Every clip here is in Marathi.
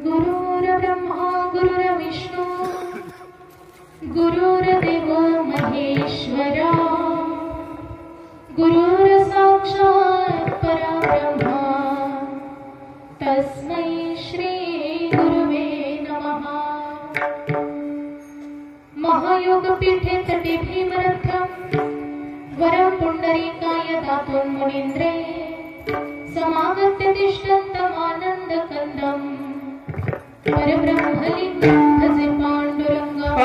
गुरुर्ब्रह्मा गुरुर्विष्णू गुरुर्देवो महेश्वरा गुरुर्साक्षात् परब्रह्मा तस्मै श्री गुरुवे नमः। महायोगपीठे तटे भीमरथं वरं पुण्डरीकाय दातुं मुनीन्द्रे समागत्य तिष्ठन्तमानन्दकन्दम् परब्रह्मलिङ्गं भजे पाण्डुरङ्गम्।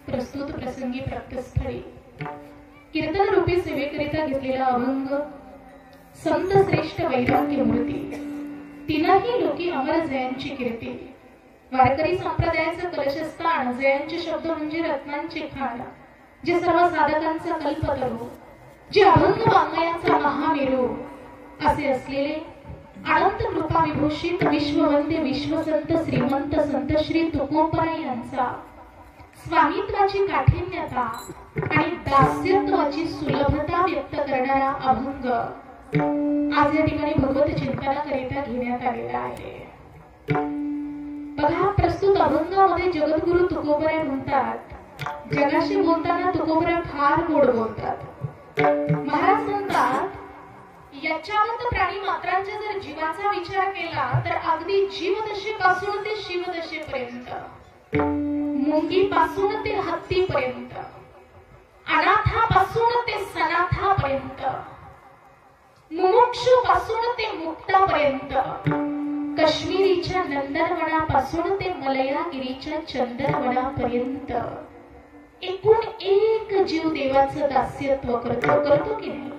प्रस्तुत प्रसंगी प्राप्तस्थळी कीर्तन रूपी सेवेकरिता घेतलेला अभंग संत श्रेष्ठ वैराग्य मूर्ती तीनही लोकी अमर जयांची कीर्ती। वारकरी संप्रदायाचं कलशस्थान जयांचे शब्द म्हणजे रत्नांचे खाण, जे सर्व साधकांचा कल्पतरू, जे अभंग वाङ्मयाचा महामेरू असे असलेले अनंत कृपा विभूषित विश्ववंद्य विश्वसंत श्रीमंत संत श्री तुकोबराय यांचा स्वामित्वाची काठिन्यता आणि दास्यत्वाची सुलभता व्यक्त करणारा अभंग आज या ठिकाणी भगवत चिंतनाकरिता घेण्यात आलेला आहे। बघा, प्रस्तुत अभंगामध्ये जगद्गुरु तुकोबराय म्हणतात, जगाशी बोलताना तुकोबराय फार गोड बोलतात। महाराज म्हणतात, याच्यावंत प्राणी मात्रांच्या जर जीवाचा विचार केला तर अगदी जीवदशेपासून ते शिवदशेपर्यंत, मुंगीपासून ते हत्तीपर्यंत, अनाथापासून ते सनाथापर्यंत, मुमुक्षुपासून ते मुक्तापर्यंत, काश्मीरीच्या नंदनवनापासून ते मलयागिरीच्या चंदनवनापर्यंत एकूण एक जीव देवाचं दास्यत्व करतो की नाही?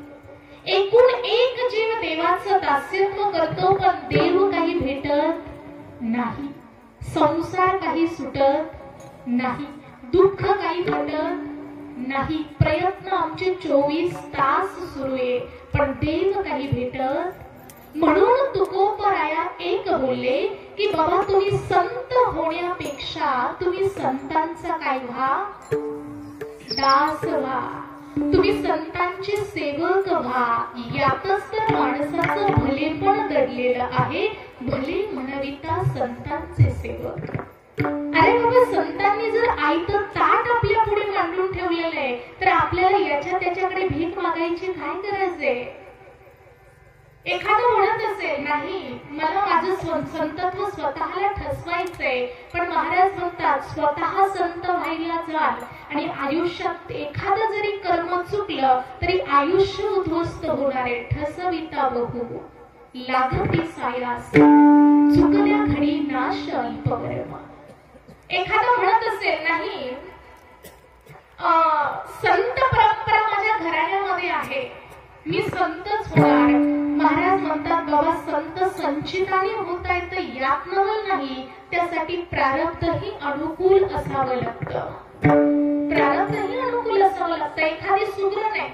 एकूण एक जीव देवाचं दास्यत्व करतो, पण देव काही भेटत नाही, संसार काही सुटत नाही, दुःख काही भेटत नाही, प्रयत्न आमचे 24 तास सुरू आहे, पण देव काही भेटत। म्हणून तुकोबराया एक बोलले की बाबा तुम्ही संत होण्यापेक्षा तुम्ही संतांचा काय व्हा, दास व्हा, तुम्ही संतांचे सेवक व्हा. यातच तर माणसाचं भलेपण दडलेलं आहे. भले म्हणविता संतांचे सेवक. अरे बाबा, संतांनी जर आयतं ताट आपल्या पुढे मांडून ठेवलेलं आहे तर आपल्याला याच्या त्याच्याकडे भीक मागायची काय गरज आहे? एखादं म्हणत असेल, नाही मला माझं संतत्व स्वतःला ठसवायचंय, पण महाराज म्हणतात स्वतः संत व्हायला जाल आणि आयुष्यात एखादं जरी कर्म चुकलं तरी आयुष्य उद्ध्वस्त होणार आहे. ठसविता बहु लागती सायास, चुकल्या घडी नाश अल्पवर्म. एखादं म्हणत असेल, नाही संत परंपरा माझ्या घराण्यामध्ये आहे, मी संतच होणार. महाराज म्हणतात बाबा, संत संचिताने होता येतं यात नवल नाही, त्यासाठी प्रारब्धही अनुकूल असावं लागतं. प्रारब्धही अनुकूल असावं लागतं. एखादी सुगरण आहे,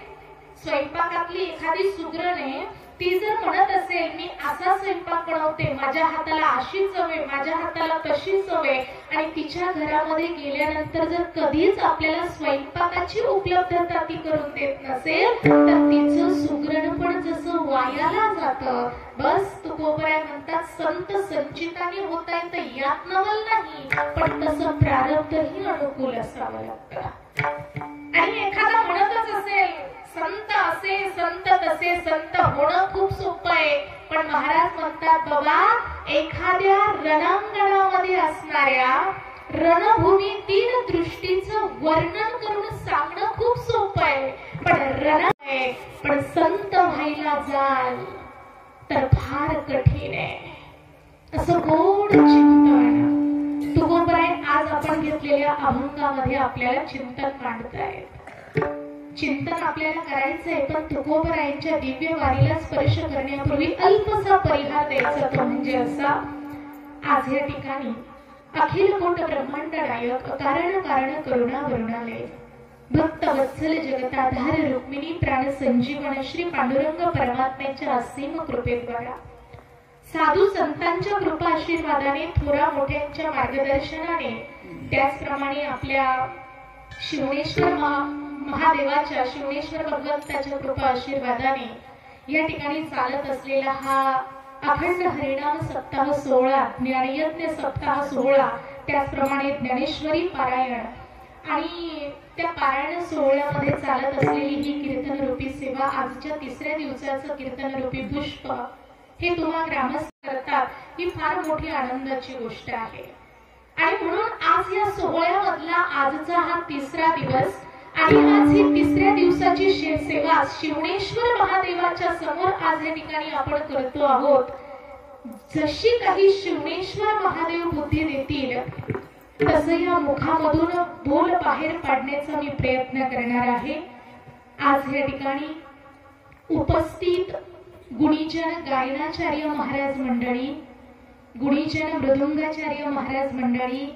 स्वयंपाकातली एखादी सुगरण आहे, ती जर म्हणत असेल मी असा स्वयंपाक बनवते, माझ्या हाताला अशी चव आहे, माझ्या हाताला तशी चव आहे, आणि तिच्या घरामध्ये गेल्यानंतर जर कधीच आपल्याला स्वयंपाकाची उपलब्धता ती करून देत नसेल तर तिचं सुगरण पण जसं वायाला जातं. बस तुकोबराय म्हणतात संत संचिताने होता येतं यात नवल नाही, पण तसं प्रारब्धही अनुकूल असावं लागतं. आणि एखादा म्हणतच असेल संत असे संत तसे, संत होणं खूप सोपं आहे, पण महाराज म्हणतात बाबा, एखाद्या रणांगणामध्ये असणाऱ्या रणभूमीतील दृष्टीचं वर्णन करून सांगणं खूप सोपं आहे, पण रण आहे, पण संत व्हायला जाल तर फार कठीण आहे. असं गोड चिंतन तुकोबराय आज आपण घेतलेल्या अभंगामध्ये आपल्याला चिंतन मांडतायत. चिंतन आपल्याला करायचंय, पण तुकोबरायांच्या दिव्य वारीला स्पर्श करण्यापूर्वी अल्पसा परिहार द्यायचा, तो म्हणजे असा. आज या ठिकाणी अखिल कोट ब्रह्मांड नायक कारण कारण करुणा वरुणालय भक्त वत्सल जगताधार रुक्मिणी प्राण संजीवन श्री पांडुरंग परमात्म्याच्या असीम कृपेद्वारा, साधू संतांच्या कृपा आशीर्वादाने, थोरा मोठ्यांच्या मार्गदर्शनाने, त्याचप्रमाणे आपल्या शिवनेश्वर महादेवाच्या, शिवनेश्वर भगवंताच्या कृपा आशीर्वादाने या ठिकाणी चालत असलेला हा अखंड हरिनाम सप्ताह सोहळा, ज्ञानयज्ञ सप्ताह सोहळा, त्याचप्रमाणे ज्ञानेश्वरी पारायण आणि त्या पारायण सोहळ्यामध्ये चालत असलेली ही कीर्तन रूपी सेवा, आजच्या तिसऱ्या दिवसाचं कीर्तन रूपी पुष्प हे तुम्हा ग्रामस्थ करतात, ही फार मोठी आनंदाची गोष्ट आहे. आणि म्हणून आज या सोहळ्यामधला आजचा हा तिसरा दिवस आणि आज ही तिसऱ्या दिवसाची सेवा शिवनेश्वर महादेवाच्या समोर आज या ठिकाणी आपण करतो आहोत. जशी काही शिवनेश्वर महादेव बुद्धी देतील तसं या मुखामधून बोल बाहेर पाडण्याचा मी प्रयत्न करणार आहे. आज या ठिकाणी उपस्थित गुणीजन गायनाचार्य महाराज मंडळी, गुणीजन मृदुंगाचार्य महाराज मंडळी,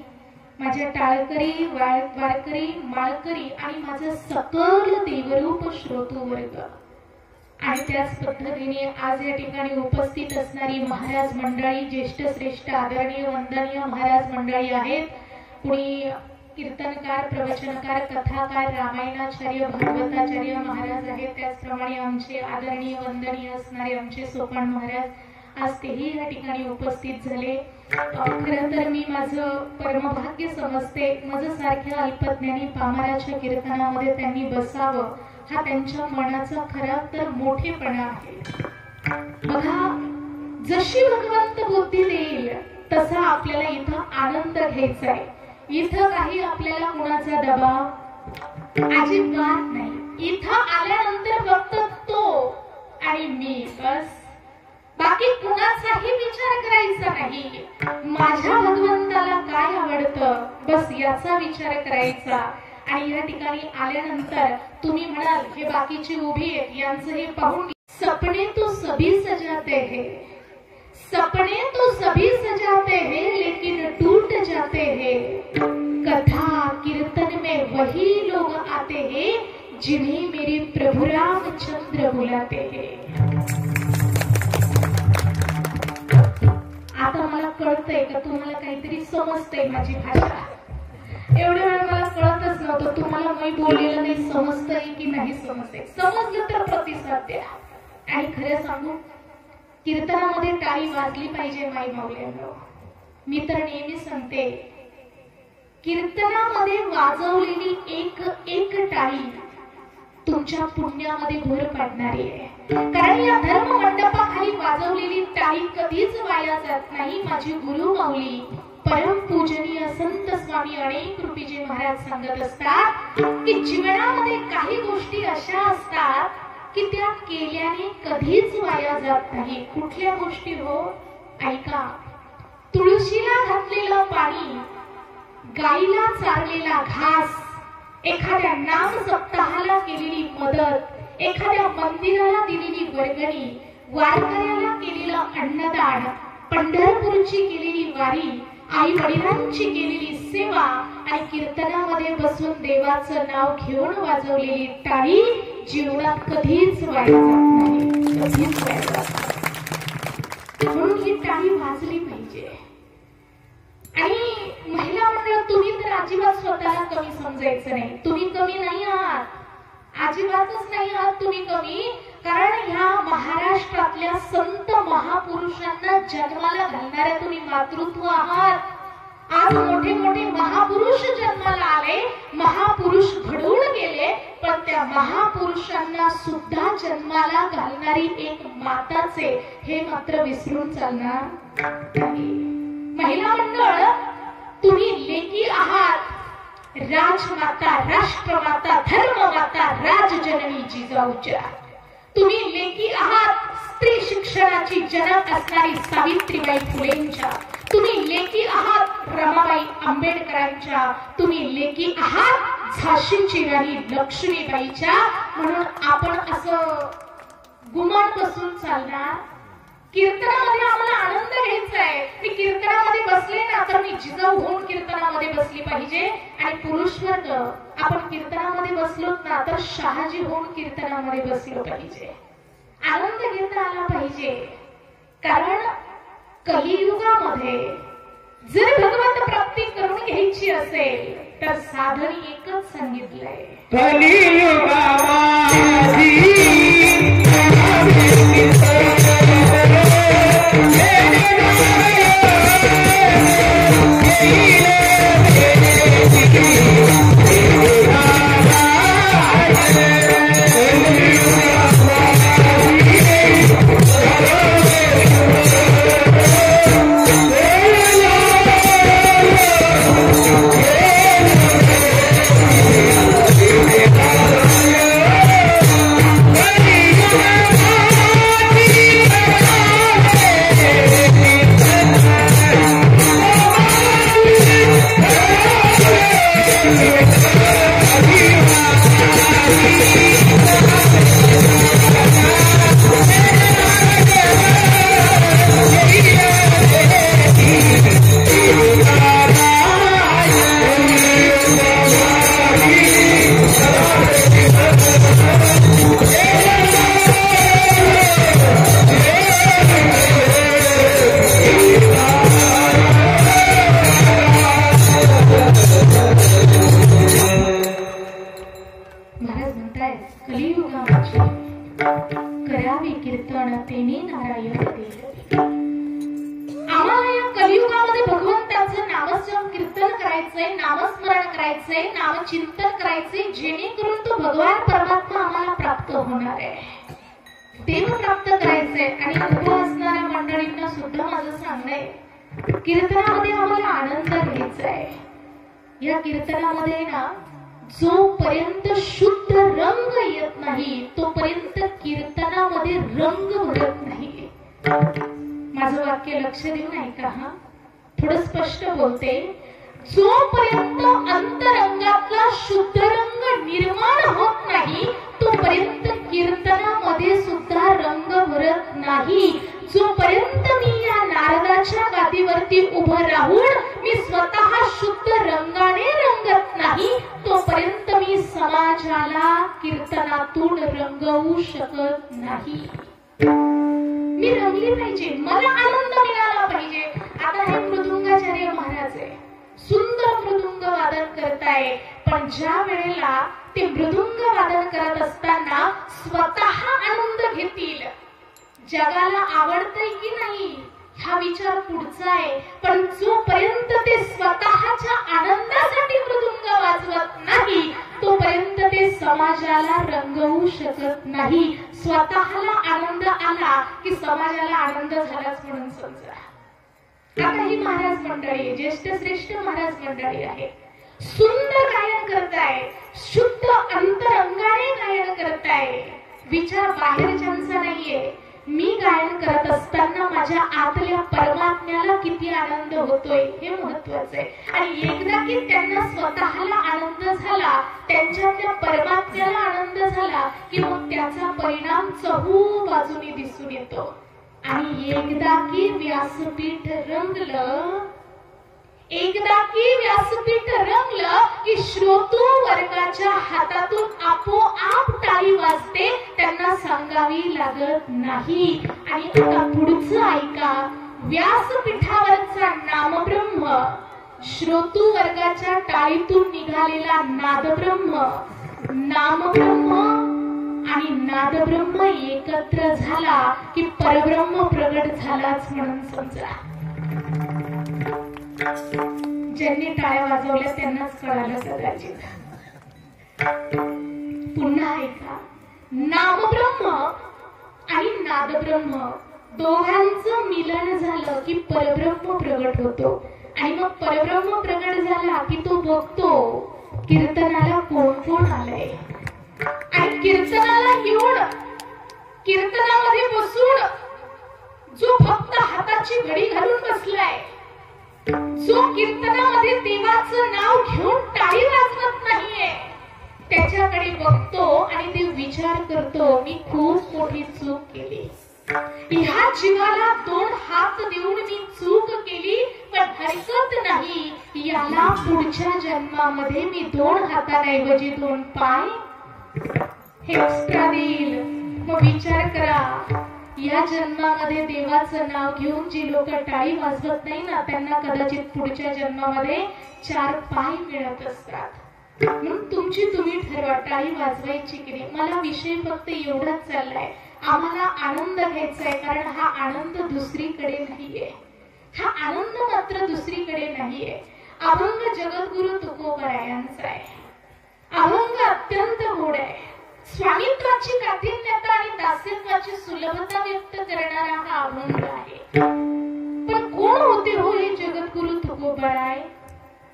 माझ्या टाळकरी वाळकरी माळकरी आणि माझं सकल देवरूप श्रोतू वर्ग, आणि त्याच पद्धतीने आज या ठिकाणी उपस्थित असणारी महाराज मंडळी, ज्येष्ठ श्रेष्ठ आदरणीय वंदनीय महाराज मंडळी आहेत. कुणी कीर्तनकार, प्रवचनकार, कथाकार, रामायणाचार्य, भागवताचार्य महाराज आहेत. त्याचप्रमाणे आमचे आदरणीय वंदनीय असणारे आमचे सोपान महाराज आज तेही या ठिकाणी उपस्थित झाले. खरं तर मी माझं परमभाग्य समजते, माझं सारख्या अल्पज्ञानी पामराच्या कीर्तनामध्ये त्यांनी बसावं, हा त्यांच्या मनाचा खरा तर मोठेपणा आहे. बघा, जशी भगवंत बुद्धी देईल तसा आपल्याला इथं आनंद घ्यायचा आहे. इथं काही आपल्याला कुणाचा दबाव अजिबात नाही. इथं आल्यानंतर फक्त तो आणि मी, बस, बाकी कुणाचाही विचार करायचा नाही. माझ्या भगवंताला काय आवडतं बस याचा विचार करायचा. आणि या ठिकाणी आल्यानंतर तुम्ही म्हणाल हे बाकीची उभी आहेत यांचं हे पाहून, सपने तो सभी सजाते हैं, सपने तो सभी सजाते हैं लेकिन टूट जाते हैं. कथा कीर्तन में वही लोग आते हैं जिन्हें मेरे प्रभु रामचंद्र बुलाते हैं. आता मला कळतंय का, तुम्हाला काहीतरी समजतंय माझी भाषा. एवढ्या वेळ मला कळतच नव्हतं तुम्हाला मी बोललेलं नाही समजतंय की नाही समजतंय. समजलं तर प्रतिसाद द्या. आणि खरं सांगू, कीर्तनामध्ये टाळी वाजली पाहिजे माई माऊल्यांनो. मी तर नेहमी सांगते, कीर्तनामध्ये वाजवलेली एक एक टाळी तुमच्या पुण्यामध्ये भर पाडणारी आहे. कारण या धर्म मंडपाखाली वाजवलेली टाळी कधीच वाया जात नाही. माझी गुरु माऊली परम पूजनीय संत स्वामी अनेक कृपीजी महाराज सांगत असतात की जीवनामध्ये काही गोष्टी अशा असतात की त्या केल्याने कधीच वाया जात नाही. कुठल्या गोष्टी हो? ऐका. तुळशीला घातलेलं पाणी, गाईला चारलेला घास, एखाद्या नाम सप्ताहाला केलेली मदत, एखाद्या मंदिराला दिलेली वर्गणी, वारकऱ्याला केलेलं अन्नदान, पंढरपूरची केलेली वारी, आई वडिलांची केलेली सेवा आणि कीर्तनामध्ये बसून देवाचं नाव घेऊन वाजवलेली टाळी जीवनात कधीच वाया जात नाही, कधीच वाया जात नाही. म्हणून ही टाळी वाजली पाहिजे. आणि महिला मंडळ, तुम्ही तर अजिबात स्वतःला कमी समजायचं नाही. तुम्ही कमी नाही आहात, अजिबातच नाही आहात तुम्ही कमी. कारण ह्या महाराष्ट्रातल्या संत महापुरुषांना जन्माला घालणाऱ्या तुम्ही मातृत्व आहात. आज मोठे मोठे महापुरुष जन्माला आले, महापुरुष घडून गेले, पण त्या महापुरुषांना सुद्धा जन्माला घालणारी एक माताचे हे मात्र विसरून चालणार नाही. महिला मंडळ, तुम्ही लेकी आहात, राजमाता, राष्ट्रमाता, धर्ममाता, राजजननी जिजाऊच्या. तुम्ही लेकी आहात स्त्री शिक्षणाची जनक असणारी सावित्रीबाई फुलेंच्या. तुम्ही लेकी आहात रमाबाई आंबेडकरांच्या. तुम्ही लेकी आहात झाशीची राणी लक्ष्मीबाईच्या. म्हणून आपण असं गुमान बसून चालणार? कीर्तनामध्ये आम्हाला आनंद घ्यायचा आहे. मी कीर्तनामध्ये बसले ना तर मी जिजाऊ होऊन कीर्तनामध्ये बसली पाहिजे. आणि पुरुष वर्ग, आपण कीर्तनामध्ये बसलो ना तर शहाजी होऊन कीर्तनामध्ये बसलो पाहिजे. आनंद घेता आला पाहिजे. कारण कलियुगामध्ये जर भगवंत प्राप्ती करून घ्यायची असेल तर साधन एकच सांगितलंय, करावे कीर्तन तेने नारायण देव. आम्हाला या कलियुगामध्ये भगवंताचं नामस्मरण कीर्तन करायचंय, नामस्मरण करायचंय, नामचिंतन करायचंय, जेणेकरून तो भगवान परमात्मा आम्हाला प्राप्त होणार आहे, देव प्राप्त करायचंय. आणि उभं असणाऱ्या मंडळींना सुद्धा माझं सांगणं आहे, कीर्तनामध्ये आम्हाला आनंद घ्यायचा आहे. या कीर्तनामध्ये ना जोपर्यंत शुद्ध रंग येत नाही तोपर्यंत कीर्तनामध्ये रंग भरत नाही. माझं वाक्य लक्ष देऊन ऐका हा, थोडं स्पष्ट बोलते. जोपर्यंत अंतरंगातला शुद्ध रंग निर्माण होत नाही तोपर्यंत कीर्तनामध्ये सुद्धा रंग भरत नाही. जोपर्यंत मी या नारदाच्या गादीवरती उभं राहून मी स्वतः शुद्ध रंगाने रंगत नाही तोपर्यंत मी समाजाला कीर्तनातून रंगवू शकत नाही. मी रंगली पाहिजे, मला आनंद मिळाला पाहिजे. आता हे मृदुंगाचार्य महाराज आहे, सुंदर मृदुंग वादन करताय, पण ज्या वेळेला ते मृदुंग वादन करत असताना स्वतः आनंद घेतील, जगाला आवडतंय की नाही हा विचार पुढचा आहे, पण जोपर्यंत ते स्वतःच्या आनंदासाठी मृदुंग वाजवत नाही तोपर्यंत ते समाजाला रंगवू शकत नाही. स्वतःला आनंद आला की समाजाला आनंद झालाच म्हणून समजा. आता ही महाराज मंडळी, ज्येष्ठ श्रेष्ठ महाराज मंडळी आहे, सुंदर गायन करताय, शुद्ध अंतरंगाने गायन करताय, विचार बाहेरच्यांचा नाहीये. मी गायन करत असताना माझ्या आतल्या परमात्म्याला किती आनंद होतोय हे महत्वाचं आहे. आणि एकदा की त्यांना स्वतःला आनंद झाला, त्यांच्यातल्या परमात्म्याला आनंद झाला की मग त्याचा परिणाम चहू बाजूने दिसून येतो. आणि एकदा की व्यासपीठ रंगलं, एकदा की व्यासपीठ रंगलं की श्रोतू वर्गाच्या हातातून आपोआप टाळी वाजते, त्यांना सांगावी लागत नाही. आणि आता पुढचं ऐका, व्यासपीठावरचा नामब्रह्म, श्रोतू वर्गाच्या टाळीतून निघालेला नादब्रह्म, नामब्रह्म आणि नादब्रह्म एकत्र झाला की परब्रह्म प्रगट झालाच म्हणून समजा. ज्यांनी टाळ्या वाजवल्या त्यांनाच कळालं कदाचित. पुन्हा ऐका, नामब्रह्म आणि नादब्रह्म दोघांचं मिलन झालं की परब्रह्म प्रगट होतो. आणि मग परब्रह्म प्रगट झाला की तो बघतो कीर्तनाला कोण कोण आलंय, आणि कीर्तनाला येऊन कीर्तनामध्ये बसून जो फक्त हाताची घडी घालून बसलाय, जो कीर्तनामध्ये देवाचं नाव घेऊन टाळी वाजवत नाहीये, त्याच्याकडे बघतो आणि ते विचार करतो मी खूप मोठी चूक केली, ह्या जीवाला 2 हात देऊन मी चूक केली, पण हरकत नाही, याला पुढच्या जन्मामध्ये मी 2 हातांऐवजी 2 पाय एक्स्ट्रा देईल. मग विचार करा, या जन्मामध्ये देवाचं नाव घेऊन जी लोक टाळी वाजवत नाही ना, त्यांना कदाचित पुढच्या जन्मामध्ये 4 पाय मिळत असतात. म्हणून तुमची तुम्ही ठरवा, टाळी वाजवायची की नाही. मला विषय फक्त एवढाच चाललाय, आम्हाला आनंद घ्यायचा आहे, कारण हा आनंद दुसरीकडे नाहीये, हा आनंद मात्र दुसरीकडे नाहीये. अभंग जगद्गुरु तुकोबरायांचा आहे, अभंग अत्यंत गोड आहे, स्वामित्वाची काठिण्यता आणि दास्यत्वाची सुलभता व्यक्त करणारा हा अभंग आहे. पण कोण होते हो हे जगद्गुरु तुकोबराय?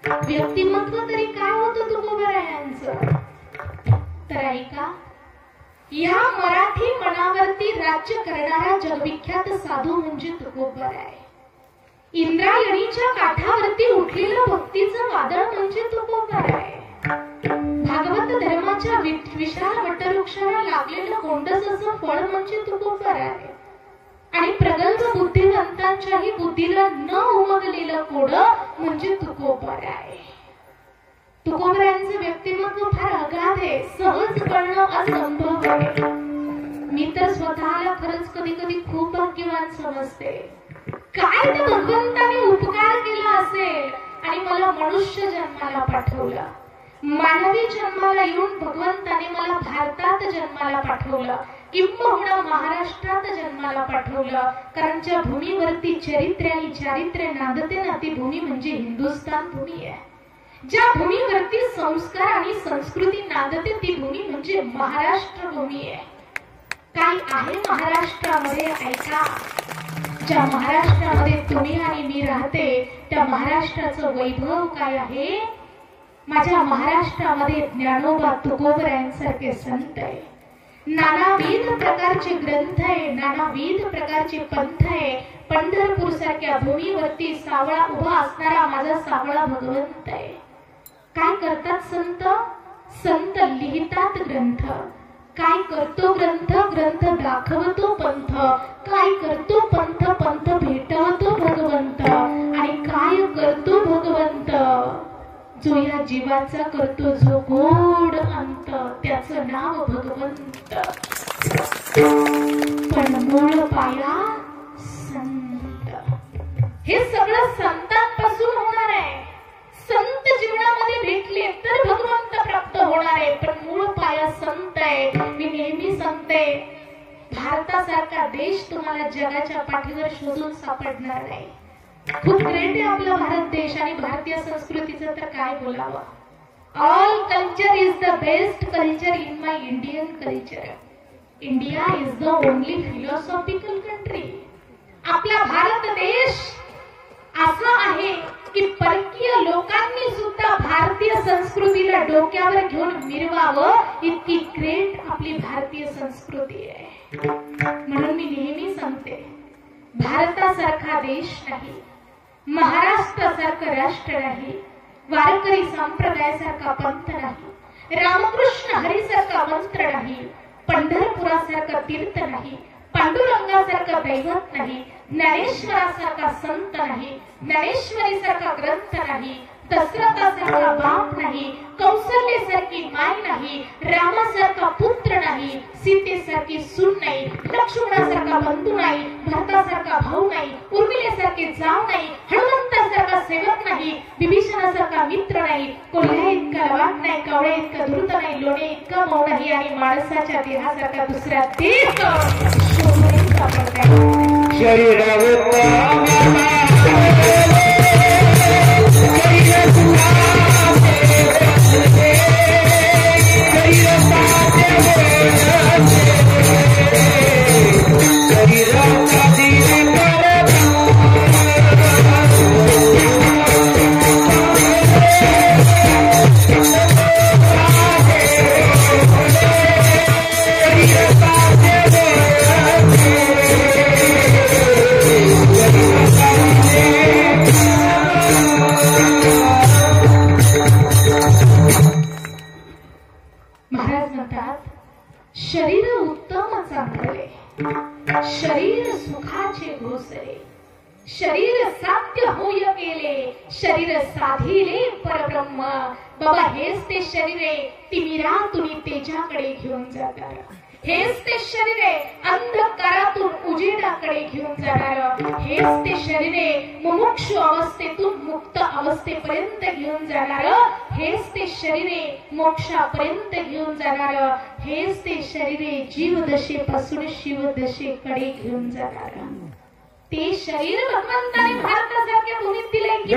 व्यक्तिमत्व तरी काय होतं तुकोबरायांचं? तर ऐका, या मराठी मनावरती राज्य करणारा जगविख्यात साधू म्हणजे तुकोबराय. इंद्रायणीच्या काठावरती उठलेलं भक्तीचं वादळ म्हणजे तुकोबराय. भागवत धर्माच्या विशाल वटवृक्षाला लागलेलं गोंडस असं फळ म्हणजे तुकोबराय. आणि प्रगल्भ बुद्धिवंतांच्याही बुद्धीला न उमगलेलं कोडं म्हणजे तुकोबराय. तुकोबरायांचं व्यक्तिमत्व फार अगाध आहे, सहज कळणं असंभव आहे. मी तर स्वतःला खरंच कधी कधी खूप भाग्यवान समजते. काय त्या भगवंताने उपकार केला असेल आणि मला मनुष्य जन्माला पाठवलं, मानवी जन्माला येऊन भगवंताने मला भारतात जन्माला पाठवलं, किंबहुना महाराष्ट्रात जन्माला पाठवलं. कारण ज्या भूमीवरती चरित्र आणि चारित्र्य नांदते ना, ती भूमी म्हणजे हिंदुस्थान भूमी आहे. ज्या भूमीवरती संस्कार आणि संस्कृती नांदते ती भूमी म्हणजे महाराष्ट्र भूमी आहे. काय आहे महाराष्ट्रामध्ये ऐका, ज्या महाराष्ट्रामध्ये तुम्ही आणि मी राहते त्या महाराष्ट्राचं वैभव काय आहे. माझ्या महाराष्ट्रामध्ये ज्ञानोबा तुकोबरायांसारखे संत आहे, नानाविध प्रकारचे ग्रंथ आहे, नानाविध प्रकारचे पंथ आहे. पंढरपूर सारख्या भूमीवरती सावळा उभा असणारा माझा सावळा भगवंत आहे. काय करतात संत? संत लिहितात ग्रंथ. काय करतो ग्रंथ? ग्रंथ दाखवतो पंथ. काय करतो पंथ? पंथ भेटवतो भगवंत. आणि काय करतो भगवंत? जो या जीवाचा करतो जो गोड अंत, त्याचं नाव भगवंत. पण मूळ पाया संत. हे सगळं भारतासारखा देश तुम्हाला जगाच्या पाठीवर शोधून सापडणार नाही. खूप ग्रेट आहे आपला भारत देश आणि भारतीय संस्कृतीचं तर काय बोलावं. All culture is the best culture in my Indian culture. India is the only philosophical country. आपला भारत देश असा आहे की परकीय लोकांनी सुद्धा भारतीय संस्कृतीला डोक्यावर घेऊन मिरवावं इतकी ग्रेट आपली भारतीय संस्कृती आहे. म्हणून मी नेहमी सांगते, भारतासारखा देश नाही, महाराष्ट्रासारखं राष्ट्र नाही, वारकरी संप्रदायासारखा पंथ नाही, रामकृष्ण हरीसारखा मंत्र नाही, पंढरपुरासारखा तीर्थ नाही, पांडुरंगासारखा दैवत नाही, ज्ञानेश्वरासारखा संत नाही, ज्ञानेश्वरीसारखा ग्रंथ नाही, दशरथासारखा बाप नाही, कौसल्यासारखी माय नाही, रामासारखा पुत्र नाही, सीतेसारखी सून नाही, लक्ष्मणासारखा बंधू नाही, भरतासारखा भाऊ नाही, उर्मिलेसारखे जाव नाही, हनुमंतासारखा सेवक नाही, विभीषणासारखा मित्र नाही, कोल्ह्या इतका लवाट नाही, कावळ्या इतका धूर्त नाही, लोणे इतका मऊ नाही आणि माणसाच्या देहासारखा दुसरा देह शोधून सापडत शरीर उत्तम चांगले, शरीर सुखाचे घोसरे, शरीर साध्य होय गेले, शरीर साधिले परब्रह्म. बाबा हेच ते शरीर आहे तिमिरातून तेजाकडे घेऊन जाणार. हेच ते शरीर आहे अंधकारातून उजेडाकडे घेऊन जाणार. हेच ते शरीर आहे मुमुक्षु अवस्थेतून मुक्त अवस्थेपर्यंत घेऊन जाणार. हेच ते शरीर आहे मोक्षापर्यंत घेऊन जाणार. हेच ते शरीर आहे जीवदशेपासून शिवदशेकडे घेऊन जाणार. ते शरीर भगवंताने भारतासारख्या भूमीत दिले की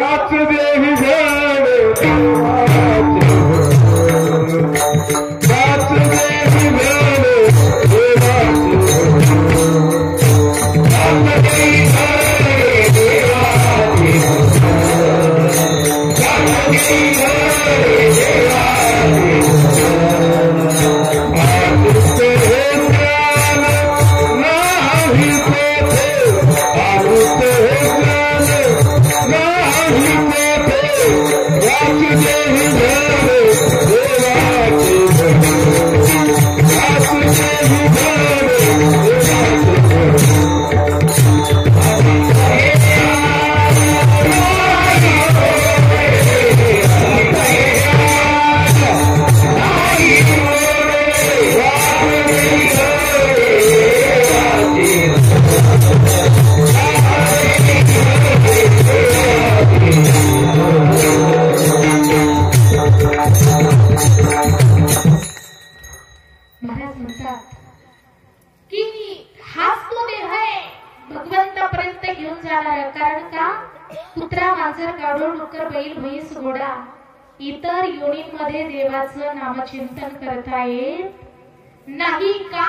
इतर योनींमध्ये देवाचं नामचिंतन करता येत नाही का?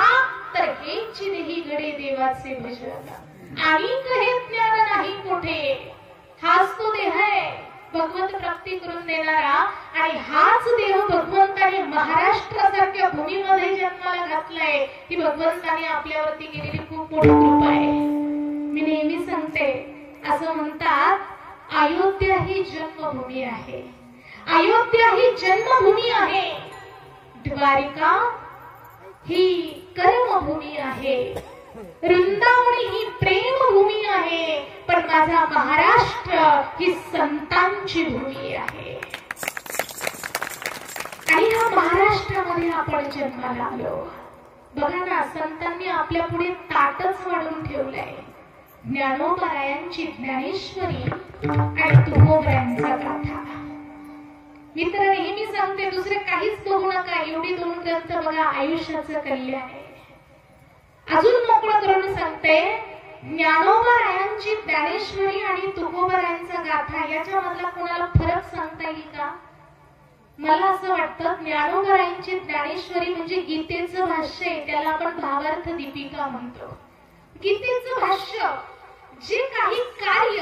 तर हेची देही घडे देवाचे भजन आणि हे ज्ञान नाही कुठे. हाच तो देह आहे भगवंत प्राप्ती करून देणारा आणि हाच देह भगवंताने महाराष्ट्रासारख्या भूमीमध्ये जन्माला घातलाय. ही भगवंताने आपल्यावरती केलेली खूप मोठी कृपा आहे. मी नेहमी सांगते, असं म्हणतात अयोध्या ही जन्मभूमी आहे, अयोध्या ही जन्मभूमी आहे, द्वारिका ही कर्मभूमी आहे, वृंदावनी ही प्रेमभूमी आहे, पण माझा महाराष्ट्र ही संतांची भूमी आहे. आणि ह्या महाराष्ट्रामध्ये आपण जन्माला आलो. बघा ना, संतांनी आपल्या पुढे ताटच वाढून ठेवलंय. ज्ञानोबरायांची ज्ञानेश्वरी आणि तुकोबरायांचा गाथा. मी तर नेहमी सांगते, दुसरे काहीच बघू नका, एवढी दोन ग्रंथ बघा, आयुष्याचं कल्याण आहे. अजून मोकळं करून सांगते, ज्ञानोबारायांची ज्ञानेश्वरी आणि तुकोबारायांचा गाथा याच्यामधला कोणाला फरक सांगता येईल का? मला असं वाटतं ज्ञानोबारायांची ज्ञानेश्वरी म्हणजे गीतेचं भाष्य आहे, त्याला आपण भावार्थ दीपिका म्हणतो. गीतेचं भाष्य जे काही कार्य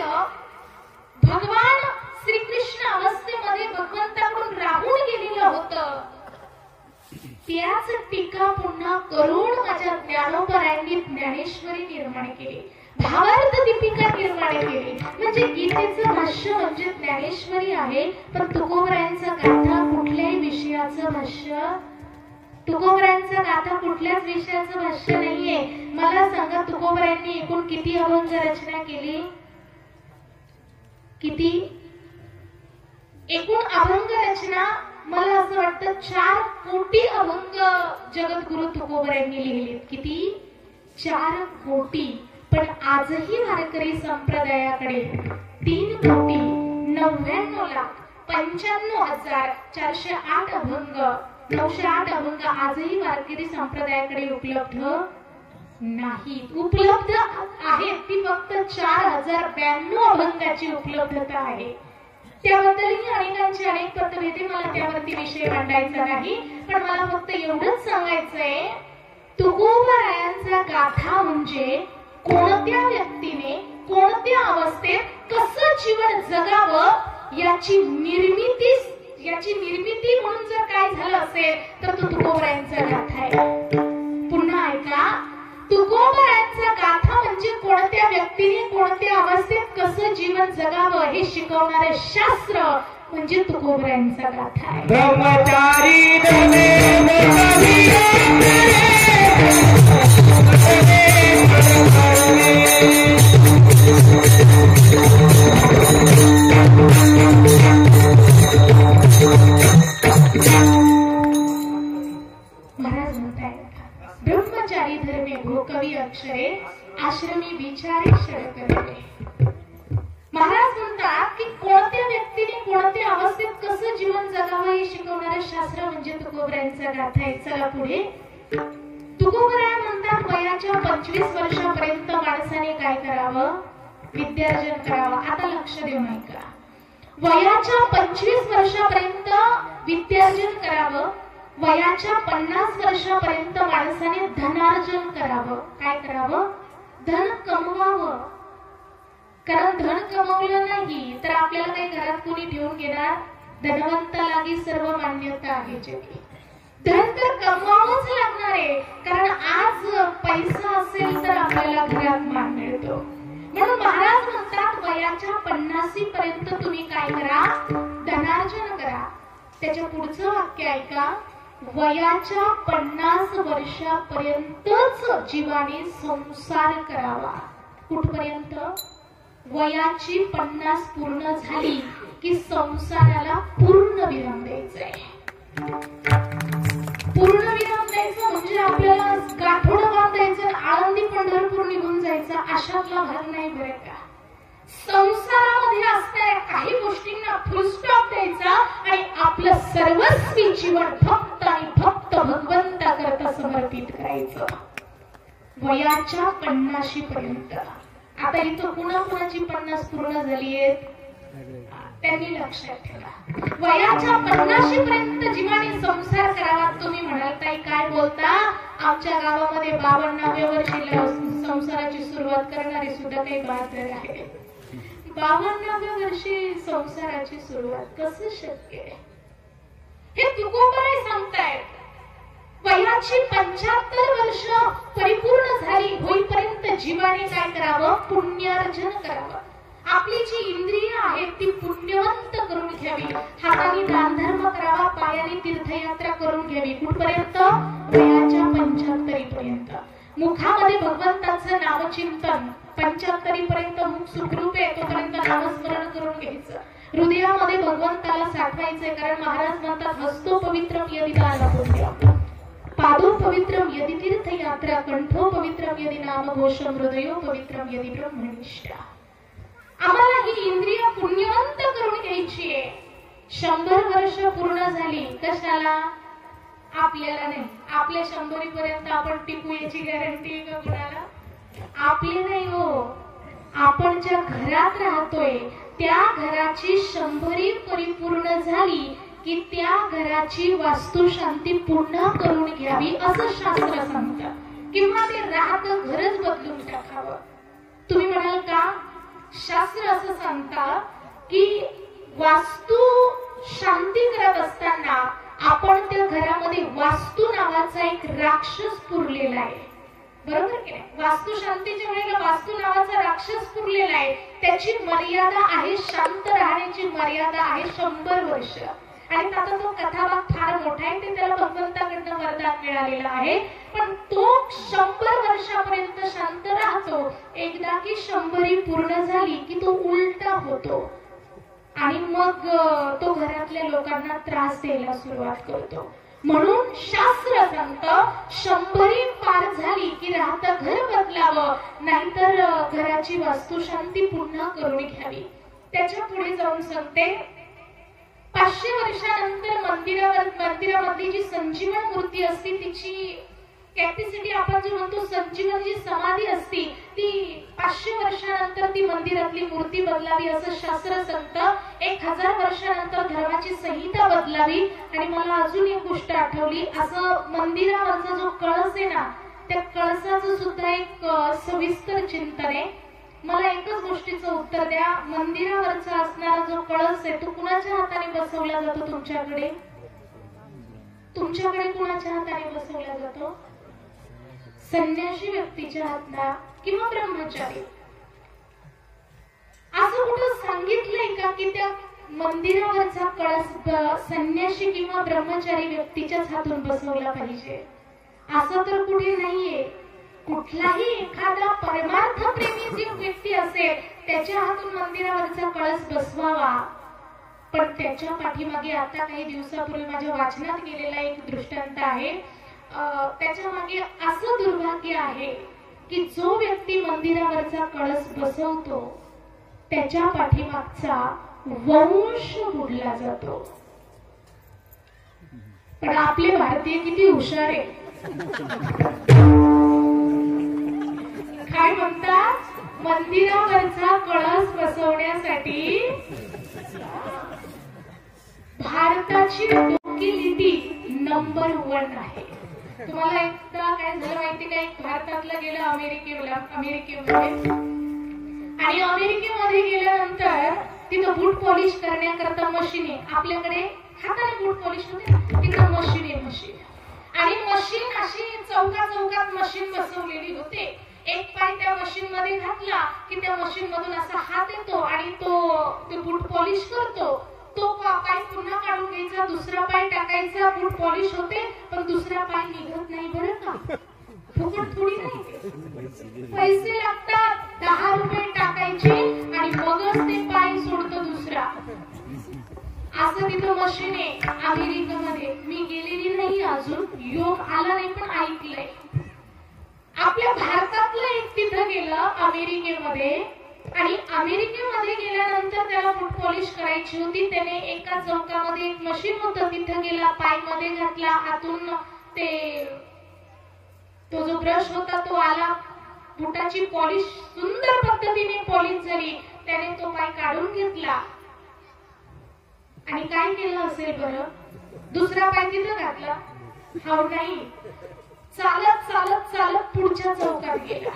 भगवान श्रीकृष्ण अवस्थेमध्ये भगवंताकडून राहून गेलेलं होतं, त्याच टीका पुन्हा करून माझ्या ज्ञानोबारायांनी ज्ञानेश्वरी निर्माण केली, भावार्थ दीपिका निर्माण केली. म्हणजे गीतेचं भाष्य म्हणजे ज्ञानेश्वरी आहे, पण तुकोबारायांचा गाथा कुठल्याही विषयाचं भाष्य, तुकोबारायांचा गाथा कुठल्याच विषयाचं भाष्य नाहीये. मला सांगा, तुकोबारायांनी एकूण किती अभंग रचना केली? किती? एकूण अभंग रचना मला असं वाटतं 4 कोटी अभंग जगद्गुरु तुकोबारायांनी लिहिलेत. किती? 4 कोटी. पण आजही वारकरी संप्रदायाकडे 3,99,95,408 अभंग, 908 अभंग आजही वारकरी संप्रदायाकडे उपलब्ध नाही. उपलब्ध आहेत ती फक्त 4,092 अभंगाची उपलब्धता आहे. त्याबद्दलही अनेकांचे अनेक मतभेद, मला त्यावरती विषय मांडायचा नाही. पण मला फक्त एवढंच सांगायचंय, तुकोबारायांचा गाथा म्हणजे कोणत्या व्यक्तीने कोणत्या अवस्थेत कसं जीवन जगावं याची निर्मिती म्हणून जर काय झालं असेल तर तो तुकोबारायांचा गाथा आहे. पुन्हा ऐका, तुकोबारायांचा गाथा म्हणजे कोणत्या व्यक्तीने कोणत्या अवस्थेत कसं जीवन जगावं हे शिकवणारे शास्त्र म्हणजे तुकोबारायांचा गाथा आहे. ब्रह्मचारी महाराज म्हणतायत, ब्रह्मचारी धर्मे भोकवी अक्षरे आश्रमी विचारे शरकरे. महाराज म्हणतात की कोणत्या व्यक्तीने कोणत्या अवस्थेत कसं जीवन जगावं हे शिकवणारे शास्त्र म्हणजे तुकोबारायांचा गाथा आहे. चला पुढे. तुकोबाराय म्हणतात, वयाच्या 25 वर्षापर्यंत माणसाने काय करावं? विद्यार्जन करावं. आता लक्ष देऊन ऐका. वयाच्या 25 वर्षापर्यंत विद्यार्जन करावं. वयाच्या 50 वर्षापर्यंत माणसाने धनार्जन करावं. काय करावं? धन कमवावं. कारण धन कमवलं नाही तर आपल्याला काही घरात कोणी ठेवून घेणार? धनवंतालागी सर्व मान्यता आहे जगी. धन तर कमवावंच लागणार आहे, कारण आज पैसा असेल तर आपल्याला घरात मान मिळतो. म्हणून महाराज म्हणतात, वयाच्या 50 पर्यंत तुम्ही काय करा? धनार्जन करा. त्याच्या पुढचं वाक्य ऐका, वयाच्या 50 वर्षापर्यंतच जीवाने संसार करावा. कुठपर्यंत? वयाची 50 पूर्ण झाली की संसाराला पूर्ण विराम द्यायचा. पूर्ण विराम द्यायचं म्हणजे आपल्याला गाठोडं बांधायचं, आळंदी पंढरपूर निघून जायचं अशातला भाग नाही बरं का. संसारामध्ये असणाऱ्या काही गोष्टींना फुलस्टॉप द्यायचा आणि आपलं सर्वस्वी जीवन फक्त आणि फक्त भगवंताकरता समर्पित करायचं. वयाच्या 50 पर्यंत. आता इथं कुणाकुणाची 50 पूर्ण झालीये त्यांनी लक्षात ठेवा. वयाच्या 50 पर्यंत जीवाने संसार करावा. तुम्ही म्हणाल ताई काय बोलता? आमच्या गावामध्ये 52व्या वर्षी संसाराची सुरुवात करणारी सुद्धा काही बहादर आहे. 52व्या वर्षी संसाराची सुरुवात कसं शक्य आहे? हे तुकोबाराय सांगतायत. वयाची 75 वर्ष परिपूर्ण झाली होईपर्यंत जीवाने काय करावं? पुण्यार्जन करावं. आपली जी इंद्रिय आहेत ती पुण्यवंत करून घ्यावी. हाताने दानधर्म करावा, पायाने तीर्थयात्रा करून घ्यावी. कुठपर्यंत? वयाच्या 75 पर्यंत. मुखामध्ये भगवंताचं नामचिंतन. 75 पर्यंत मुख सुखरूप आहे तोपर्यंत नामस्मरण करून घ्यायचं. हृदयामध्ये भगवंताला साठवायचंय, कारण महाराज म्हणतात, हस्तो पवित्रम यदि दानपुण्यम, पादो पवित्रम यदि तीर्थयात्रा, कंठो पवित्रम यदि नामघोषम, हृदयो पवित्रम यदि ब्रह्मनिष्ठा. आम्हाला ही इंद्रिय पुण्यवंत करून घ्यायची आहे. 100 वर्ष पूर्ण झाली कशाला? आपल्याला नाही, आपल्या 100 पर्यंत आपण टिकू याची गॅरंटी का कुणाला? आपले नाही हो, आपण ज्या घरात राहतोय त्या घराची 100 परिपूर्ण झाली की त्या घराची वास्तुशांती पुन्हा करून घ्यावी असं शास्त्र सांगतं, किंवा ते राहतं घरच बदलून टाकावं. तुम्ही म्हणाल का? शास्त्र असं सांगतं की वास्तू शांती करत असताना आपण त्या घरामध्ये वास्तू नावाचा एक राक्षस पुरलेला आहे, बरोबर की नाही? वास्तू शांतीच्या वेळेला वास्तू नावाचा राक्षस पुरलेला आहे. त्याची मर्यादा आहे, शांत राहण्याची मर्यादा आहे 100 वर्ष. आणि आता तो कथाभाग फार मोठा आहे, ते त्याला भगवंताकडनं वरदान मिळालेलं आहे. पण तो 100 वर्षापर्यंत शांत राहतो. एकदा की 100 पूर्ण झाली की तो उलटा होतो आणि मग तो घरातल्या लोकांना त्रास द्यायला सुरुवात करतो. म्हणून शास्त्र सांगतं 100 पार झाली की राहतं घर बदलावं, नाहीतर घराची वास्तुशांती पुन्हा करून घ्यावी. त्याच्या पुढे जाऊन सांगते 500 वर्षानंतर मंदिरामधली जी संजीवन मूर्ती असते तिची कॅपॅसिटी, आपण जो म्हणतो संजीवन जी समाधी असती, ती 500 वर्षानंतर ती मंदिरातली मूर्ती बदलावी असं शास्त्र सांगतं. 1000 वर्षानंतर धर्माची संहिता बदलावी. आणि मला अजून एक गोष्ट आठवली, असं मंदिरावरचा जो कळस आहे ना, त्या कळसाचं सुद्धा एक सविस्तर चिंतन आहे. मला एकच गोष्टीचं उत्तर द्या, मंदिरावरचा असणारा जो कळस आहे तो कुणाच्या हाताने बसवला जातो? तुमच्याकडे कुणाच्या हाताने बसवला जातो? संन्यासी व्यक्तीच्या हाताने किंवा ब्रह्मचारी. असं कुठं सांगितलंय का की त्या मंदिरावरचा कळस संन्यासी किंवा ब्रह्मचारी व्यक्तीच्याच हातून बसवला पाहिजे? असं तर कुठे नाहीये. कुठलाही एखादा परमार्थ प्रेमी जी व्यक्ती असेल त्याच्या हातून मंदिरावरचा कळस बसवावा. पण त्याच्या पाठीमागे आता काही दिवसापूर्वी माझ्या वाचनात गेलेला एक दृष्टांत आहे. त्याच्या मागे असं दुर्भाग्य आहे की जो व्यक्ती मंदिरावरचा कळस बसवतो त्याच्या पाठीमागचा वंश बुडला जातो. पण आपले भारतीय किती हुशार आहे. काय म्हणतात? मंदिरावरचा कळस बसवण्यासाठी भारताची लोकलिटी नंबर 1 आहे. तुम्हाला एकदा काय झालं माहिती का? एक भारतातला गेलं अमेरिकेमध्ये, आणि अमेरिकेमध्ये गेल्यानंतर तिथं बूट पॉलिश करण्याकरता मशीन आहे. आपल्याकडे हाताने बूट पॉलिश होते, तिथं मशीन आहे. आणि मशीन अशी चौकात मशीन बसवलेली होते. एक पाय त्या मशीन मध्ये घातला की त्या मशीन मधून असा हात येतो आणि तो बूट पॉलिश करतो. तो पाय पुन्हा काढून घ्यायचा, दुसरा पाय टाकायचा, बूट पॉलिश होते. पण दुसरा पाय निघत नाही बरं का, फुकट थोडी नाही, पैसे लागतात. 10 रुपये टाकायचे आणि मगच ते पाय सोडतो दुसरा. असं तिथं मशीन आहे अमेरिकेमध्ये. मी गेलेली नाही अजून, योग आला नाही, पण ऐकलंय. आपल्या भारतातलं एक तिथं गेलं अमेरिकेमध्ये, आणि अमेरिकेमध्ये गेल्यानंतर त्याला बूट पॉलिश करायची होती. त्याने एका चौकामध्ये एक मशीन होतं, तिथं गेला, पाय मध्ये घातला, आतून तो जो ब्रश होता तो आला, बुटाची पॉलिश सुंदर पद्धतीने पॉलिश झाली. त्याने तो पाय काढून घेतला आणि काय केलं असेल बरं? दुसरा पाय तिथं घातला. हा नाही, चालत पुढच्या चौकात गेला.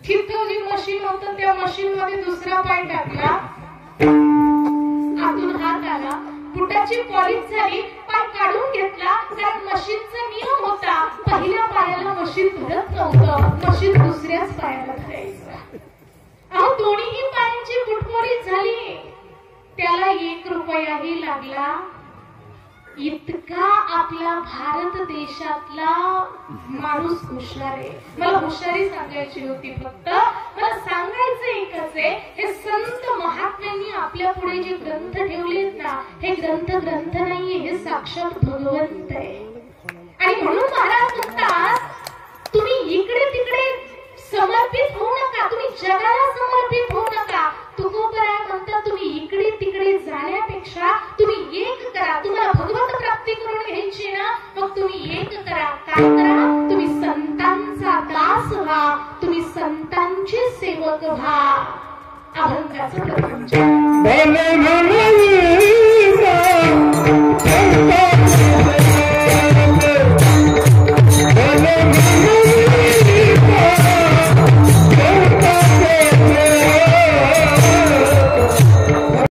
तिथं जी मशीन होतं त्या मशीन मध्ये दुसरा पाय टाकला, आतून हात आला, बुटाची पॉलिश झाली, पाय काढून घेतला. कारण मशीनचा नियम होता पहिल्या पायाला मशीन धरत नव्हतं, मशीन दुसऱ्याच पायाला धरायचं. अहो, दोन्ही पायांची बूट पॉलिश झाली, त्याला 1 रुपयाही लागला. इतका आपला भारत देशातला माणूस हुशार आहे. मला हुशारी सांगायची होती, फक्त मला सांगायचं एकच आहे, हे संत महात्म्यांनी आपल्या पुढे जे ग्रंथ ठेवलेत ना, हे ग्रंथ नाहीये, हे साक्षात भगवंत आहे. आणि म्हणून महाराज म्हणतात तुम्ही इकडे तिकडे समर्पित होऊ नका, तुम्ही जगाला समर्पित होऊ नका. तुकोबराय म्हणतात तुम्ही इकडे तिकडे जाण्यापेक्षा तुम्ही एक करा. तुम्हाला भगवत प्राप्ती करून घ्यायची ना, मग मग तुम्ही एक करा, काय करा, तुम्ही संतांचा दास व्हा, तुम्ही संतांचे सेवक व्हा. अभंगाचं प्रपंच.